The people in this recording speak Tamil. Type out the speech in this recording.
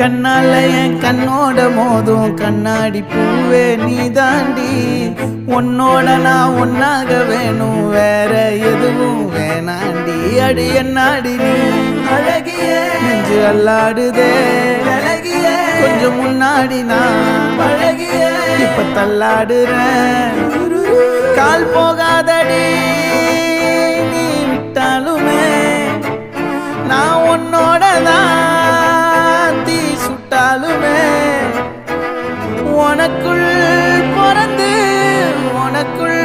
கண்ணால என் கண்ணோட மோதும் கண்ணாடி பூவே நீ தாண்டி. உன்னோட நான் ஒன்னாக வேணும், வேற எதுவும் வேணாண்டி. அடி என்னாடி நீ அழகிய நெஞ்சு அல்லாடுதே அழகிய. கொஞ்சம் முன்னாடி நான் அழகிய இப்ப தள்ளாடுறேன். கால் போகாதடி நீ விட்டாலுமே, நான் உன்னோட தான் தீ சுட்டாலுமே. உனக்குள் பிறந்து உனக்குள்